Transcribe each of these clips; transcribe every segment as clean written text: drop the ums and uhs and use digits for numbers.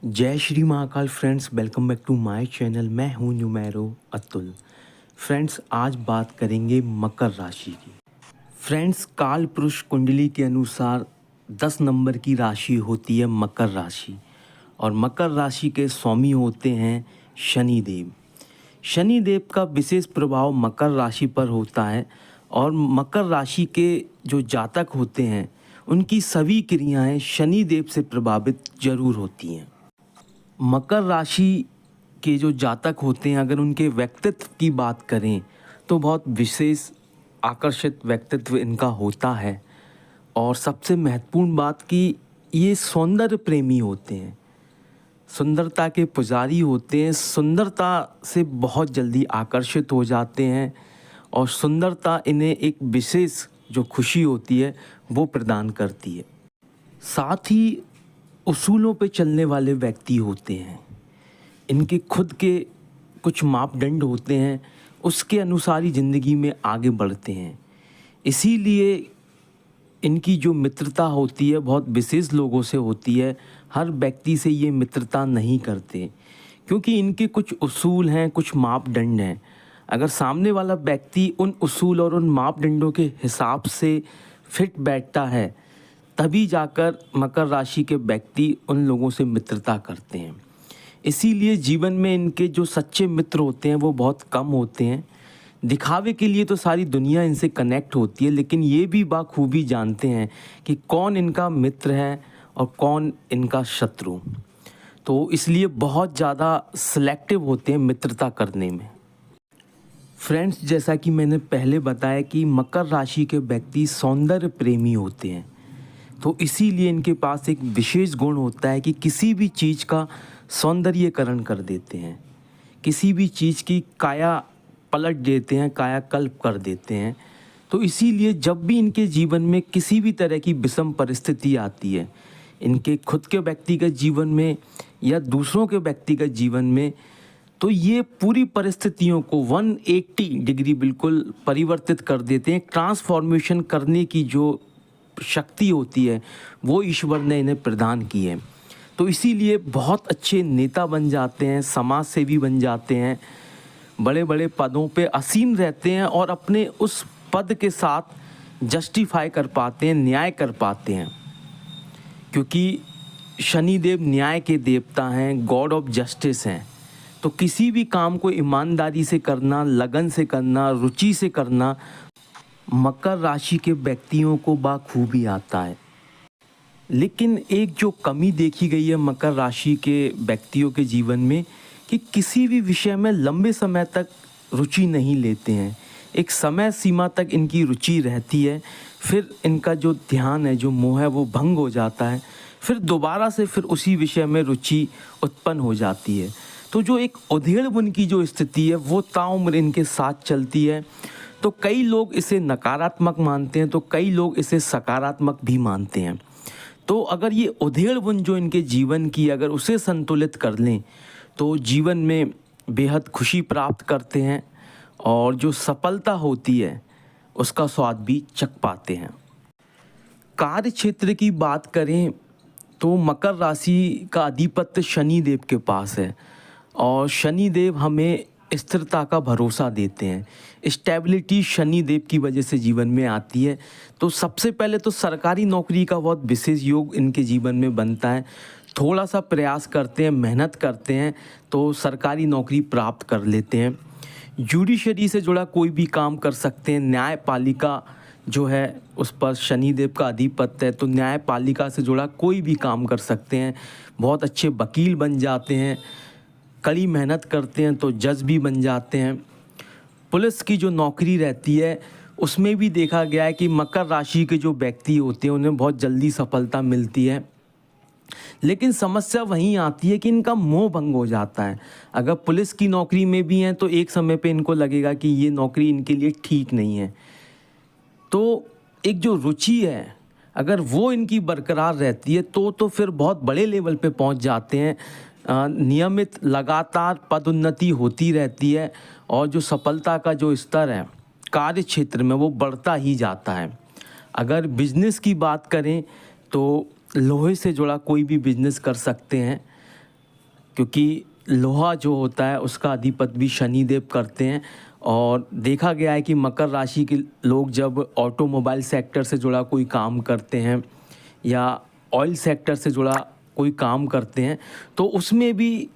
जय Shri Mahakal friends, welcome back to my channel. मैं हूं न्यूमेरो अतुल। फ्रेंड्स, आज बात करेंगे मकर राशि की। फ्रेंड्स, काल पुरुष कुंडली के अनुसार 10 नंबर की राशि होती है मकर राशि, और मकर राशि के स्वामी होते हैं शनिदेव। शनिदेव का विशेष प्रभाव मकर राशि पर होता है, और मकर राशि के जो जातक होते हैं उनकी सभी क्रियाएं शनिदेव से प्रभावित जरूर होती हैं। मकर राशि के जो जातक होते हैं, अगर उनके व्यक्तित्व की बात करें तो बहुत विशेष आकर्षित व्यक्तित्व इनका होता है। और सबसे महत्वपूर्ण बात कि ये सौंदर्य प्रेमी होते हैं, सुंदरता के पुजारी होते हैं, सुंदरता से बहुत जल्दी आकर्षित हो जाते हैं, और सुंदरता इन्हें एक विशेष जो खुशी होती है वो प्रदान करती है। साथ ही उसूलों पे चलने वाले व्यक्ति होते हैं। इनके खुद के कुछ मापदंड होते हैं, उसके अनुसार ही ज़िंदगी में आगे बढ़ते हैं। इसीलिए इनकी जो मित्रता होती है बहुत विशेष लोगों से होती है। हर व्यक्ति से ये मित्रता नहीं करते, क्योंकि इनके कुछ उसूल हैं, कुछ मापदंड हैं। अगर सामने वाला व्यक्ति उन उसूल और उन मापदंडों के हिसाब से फिट बैठता है, तभी जाकर मकर राशि के व्यक्ति उन लोगों से मित्रता करते हैं। इसीलिए जीवन में इनके जो सच्चे मित्र होते हैं वो बहुत कम होते हैं। दिखावे के लिए तो सारी दुनिया इनसे कनेक्ट होती है, लेकिन ये भी बाखूबी जानते हैं कि कौन इनका मित्र है और कौन इनका शत्रु। तो इसलिए बहुत ज़्यादा सिलेक्टिव होते हैं मित्रता करने में। फ्रेंड्स, जैसा कि मैंने पहले बताया कि मकर राशि के व्यक्ति सौंदर्य प्रेमी होते हैं, तो इसीलिए इनके पास एक विशेष गुण होता है कि किसी भी चीज़ का सौंदर्यीकरण कर देते हैं, किसी भी चीज़ की काया पलट देते हैं, कायाकल्प कर देते हैं। तो इसीलिए जब भी इनके जीवन में किसी भी तरह की विषम परिस्थिति आती है, इनके खुद के व्यक्तिगत जीवन में या दूसरों के व्यक्तिगत जीवन में, तो ये पूरी परिस्थितियों को 180 डिग्री बिल्कुल परिवर्तित कर देते हैं। ट्रांसफॉर्मेशन करने की जो शक्ति होती है वो ईश्वर ने इन्हें प्रदान की है। तो इसीलिए बहुत अच्छे नेता बन जाते हैं, समाज सेवी बन जाते हैं, बड़े बड़े पदों पे आसीन रहते हैं, और अपने उस पद के साथ जस्टिफाई कर पाते हैं, न्याय कर पाते हैं। क्योंकि शनिदेव न्याय के देवता हैं, गॉड ऑफ जस्टिस हैं। तो किसी भी काम को ईमानदारी से करना, लगन से करना, रुचि से करना मकर राशि के व्यक्तियों को बाखूबी आता है। लेकिन एक जो कमी देखी गई है मकर राशि के व्यक्तियों के जीवन में, कि किसी भी विषय में लंबे समय तक रुचि नहीं लेते हैं। एक समय सीमा तक इनकी रुचि रहती है, फिर इनका जो ध्यान है, जो मोह है, वो भंग हो जाता है। फिर दोबारा से फिर उसी विषय में रुचि उत्पन्न हो जाती है। तो जो एक उधेड़ बुन की जो स्थिति है वो ताउम्र इनके साथ चलती है। तो कई लोग इसे नकारात्मक मानते हैं, तो कई लोग इसे सकारात्मक भी मानते हैं। तो अगर ये उधेड़ बुन जो इनके जीवन की, अगर उसे संतुलित कर लें तो जीवन में बेहद खुशी प्राप्त करते हैं, और जो सफलता होती है उसका स्वाद भी चख पाते हैं। कार्य क्षेत्र की बात करें तो मकर राशि का अधिपत्य शनिदेव के पास है, और शनिदेव हमें स्थिरता का भरोसा देते हैं। स्टेबिलिटी शनिदेव की वजह से जीवन में आती है। तो सबसे पहले तो सरकारी नौकरी का बहुत विशेष योग इनके जीवन में बनता है। थोड़ा सा प्रयास करते हैं, मेहनत करते हैं तो सरकारी नौकरी प्राप्त कर लेते हैं। जुडिशरी से जुड़ा कोई भी काम कर सकते हैं। न्यायपालिका जो है उस पर शनिदेव का अधिपत्य है, तो न्यायपालिका से जुड़ा कोई भी काम कर सकते हैं। बहुत अच्छे वकील बन जाते हैं। कड़ी मेहनत करते हैं तो जज भी बन जाते हैं। पुलिस की जो नौकरी रहती है उसमें भी देखा गया है कि मकर राशि के जो व्यक्ति होते हैं उन्हें बहुत जल्दी सफलता मिलती है। लेकिन समस्या वहीं आती है कि इनका मोह भंग हो जाता है। अगर पुलिस की नौकरी में भी हैं तो एक समय पे इनको लगेगा कि ये नौकरी इनके लिए ठीक नहीं है। तो एक जो रुचि है अगर वो इनकी बरकरार रहती है तो फिर बहुत बड़े लेवल पे पहुंच जाते हैं। नियमित लगातार पदोन्नति होती रहती है, और जो सफलता का जो स्तर है कार्य क्षेत्र में वो बढ़ता ही जाता है। अगर बिजनेस की बात करें तो लोहे से जुड़ा कोई भी बिजनेस कर सकते हैं। क्योंकि लोहा जो होता है उसका अधिपति भी शनिदेव करते हैं। और देखा गया है कि मकर राशि के लोग जब ऑटोमोबाइल सेक्टर से जुड़ा कोई काम करते हैं या ऑयल सेक्टर से जुड़ा कोई काम करते हैं तो उसमें भी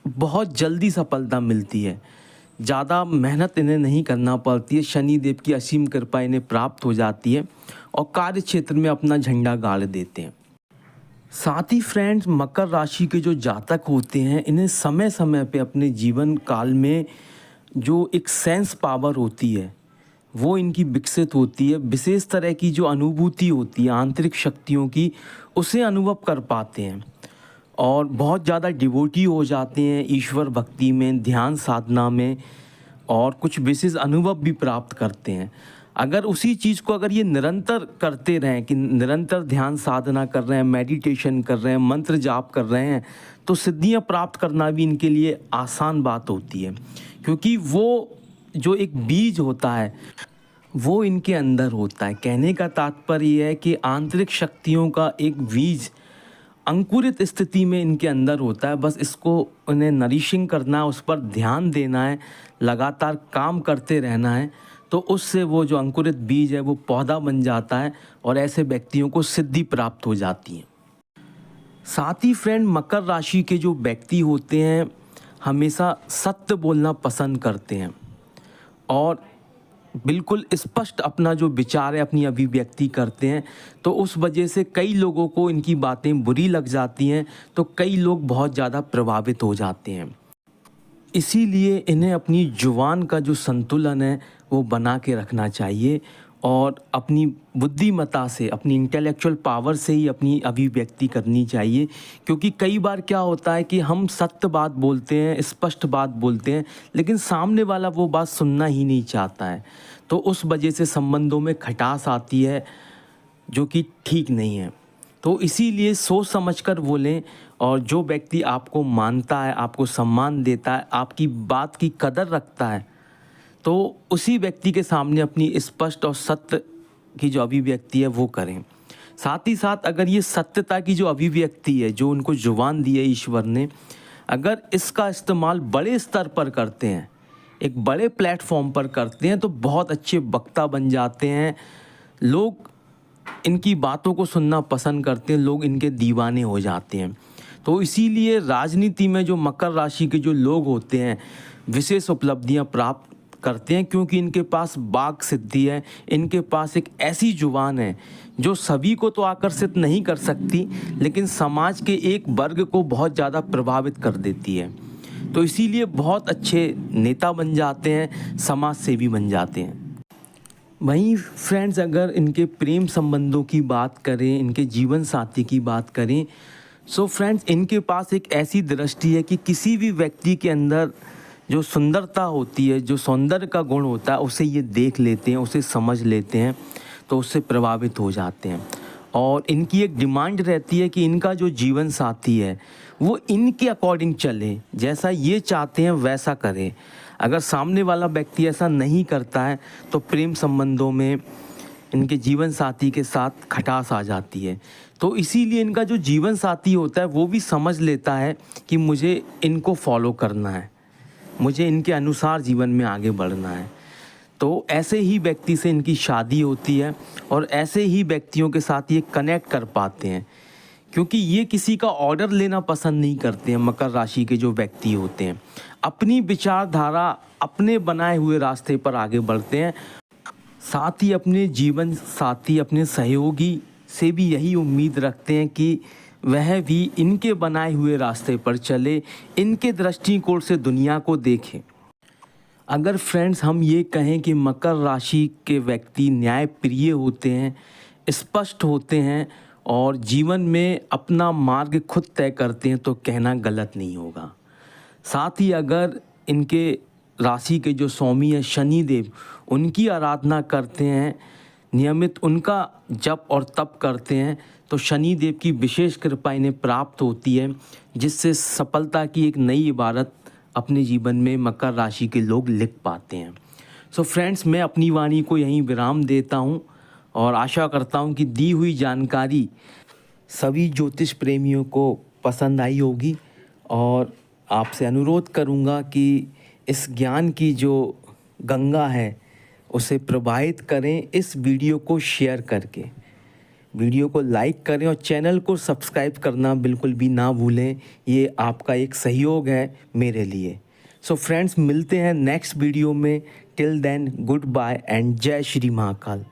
बहुत जल्दी सफलता मिलती है, ज़्यादा मेहनत इन्हें नहीं करना पड़ती है, शनिदेव की असीम कृपा इन्हें प्राप्त हो जाती है और कार्य क्षेत्र में अपना झंडा गाड़ देते हैं। साथ ही फ्रेंड्स, मकर राशि के जो जातक होते हैं इन्हें समय समय पे अपने जीवन काल में जो एक सेंस पावर होती है वो इनकी विकसित होती है। विशेष तरह की जो अनुभूति होती है आंतरिक शक्तियों की, उसे अनुभव कर पाते हैं और बहुत ज़्यादा डिवोटी हो जाते हैं ईश्वर भक्ति में, ध्यान साधना में, और कुछ विशेष अनुभव भी प्राप्त करते हैं। अगर उसी चीज़ को अगर ये निरंतर करते रहें कि निरंतर ध्यान साधना कर रहे हैं, मेडिटेशन कर रहे हैं, मंत्र जाप कर रहे हैं, तो सिद्धियां प्राप्त करना भी इनके लिए आसान बात होती है। क्योंकि वो जो एक बीज होता है वो इनके अंदर होता है। कहने का तात्पर्य ये है कि आंतरिक शक्तियों का एक बीज अंकुरित स्थिति में इनके अंदर होता है। बस इसको उन्हें नरिशिंग करना है, उस पर ध्यान देना है, लगातार काम करते रहना है, तो उससे वो जो अंकुरित बीज है वो पौधा बन जाता है और ऐसे व्यक्तियों को सिद्धि प्राप्त हो जाती है। साथ ही फ्रेंड, मकर राशि के जो व्यक्ति होते हैं हमेशा सत्य बोलना पसंद करते हैं और बिल्कुल स्पष्ट अपना जो विचार है अपनी अभिव्यक्ति करते हैं। तो उस वजह से कई लोगों को इनकी बातें बुरी लग जाती हैं, तो कई लोग बहुत ज़्यादा प्रभावित हो जाते हैं। इसीलिए इन्हें अपनी जुबान का जो संतुलन है वो बना के रखना चाहिए और अपनी बुद्धिमत्ता से, अपनी इंटेलेक्चुअल पावर से ही अपनी अभिव्यक्ति करनी चाहिए। क्योंकि कई बार क्या होता है कि हम सत्य बात बोलते हैं, स्पष्ट बात बोलते हैं, लेकिन सामने वाला वो बात सुनना ही नहीं चाहता है, तो उस वजह से संबंधों में खटास आती है जो कि ठीक नहीं है। तो इसीलिए सोच समझकर बोलें और जो व्यक्ति आपको मानता है, आपको सम्मान देता है, आपकी बात की कदर रखता है, तो उसी व्यक्ति के सामने अपनी स्पष्ट और सत्य की जो अभिव्यक्ति है वो करें। साथ ही साथ अगर ये सत्यता की जो अभिव्यक्ति है, जो उनको जुबान दी है ईश्वर ने, अगर इसका इस्तेमाल बड़े स्तर पर करते हैं, एक बड़े प्लेटफॉर्म पर करते हैं, तो बहुत अच्छे वक्ता बन जाते हैं। लोग इनकी बातों को सुनना पसंद करते हैं, लोग इनके दीवाने हो जाते हैं। तो इसीलिए राजनीति में जो मकर राशि के जो लोग होते हैं विशेष उपलब्धियां प्राप्त करते हैं, क्योंकि इनके पास वाक सिद्धि है, इनके पास एक ऐसी जुबान है जो सभी को तो आकर्षित नहीं कर सकती, लेकिन समाज के एक वर्ग को बहुत ज़्यादा प्रभावित कर देती है। तो इसीलिए बहुत अच्छे नेता बन जाते हैं, समाज सेवी बन जाते हैं। वहीं फ्रेंड्स, अगर इनके प्रेम संबंधों की बात करें, इनके जीवन साथी की बात करें, सो फ्रेंड्स, इनके पास एक ऐसी दृष्टि है कि किसी भी व्यक्ति के अंदर जो सुंदरता होती है, जो सौंदर्य का गुण होता है, उसे ये देख लेते हैं, उसे समझ लेते हैं, तो उससे प्रभावित हो जाते हैं। और इनकी एक डिमांड रहती है कि इनका जो जीवन साथी है वो इनके अकॉर्डिंग चले, जैसा ये चाहते हैं वैसा करें। अगर सामने वाला व्यक्ति ऐसा नहीं करता है तो प्रेम संबंधों में इनके जीवन साथी के साथ खटास आ जाती है। तो इसीलिए इनका जो जीवन साथी होता है वो भी समझ लेता है कि मुझे इनको फॉलो करना है, मुझे इनके अनुसार जीवन में आगे बढ़ना है। तो ऐसे ही व्यक्ति से इनकी शादी होती है और ऐसे ही व्यक्तियों के साथ ये कनेक्ट कर पाते हैं, क्योंकि ये किसी का ऑर्डर लेना पसंद नहीं करते हैं। मकर राशि के जो व्यक्ति होते हैं अपनी विचारधारा, अपने बनाए हुए रास्ते पर आगे बढ़ते हैं। साथ ही अपने जीवन साथी, अपने सहयोगी से भी यही उम्मीद रखते हैं कि वह भी इनके बनाए हुए रास्ते पर चले, इनके दृष्टिकोण से दुनिया को देखें। अगर फ्रेंड्स हम ये कहें कि मकर राशि के व्यक्ति न्यायप्रिय होते हैं, स्पष्ट होते हैं और जीवन में अपना मार्ग खुद तय करते हैं, तो कहना गलत नहीं होगा। साथ ही अगर इनके राशि के जो स्वामी है शनिदेव, उनकी आराधना करते हैं, नियमित उनका जप और तप करते हैं, तो शनिदेव की विशेष कृपा इन्हें प्राप्त होती है, जिससे सफलता की एक नई इबारत अपने जीवन में मकर राशि के लोग लिख पाते हैं। सो फ्रेंड्स, मैं अपनी वाणी को यहीं विराम देता हूं और आशा करता हूं कि दी हुई जानकारी सभी ज्योतिष प्रेमियों को पसंद आई होगी और आपसे अनुरोध करूँगा कि इस ज्ञान की जो गंगा है उसे प्रवाहित करें इस वीडियो को शेयर करके। वीडियो को लाइक करें और चैनल को सब्सक्राइब करना बिल्कुल भी ना भूलें, ये आपका एक सहयोग है मेरे लिए। सो फ्रेंड्स, मिलते हैं नेक्स्ट वीडियो में। Till then good bye and जय श्री महाकाल।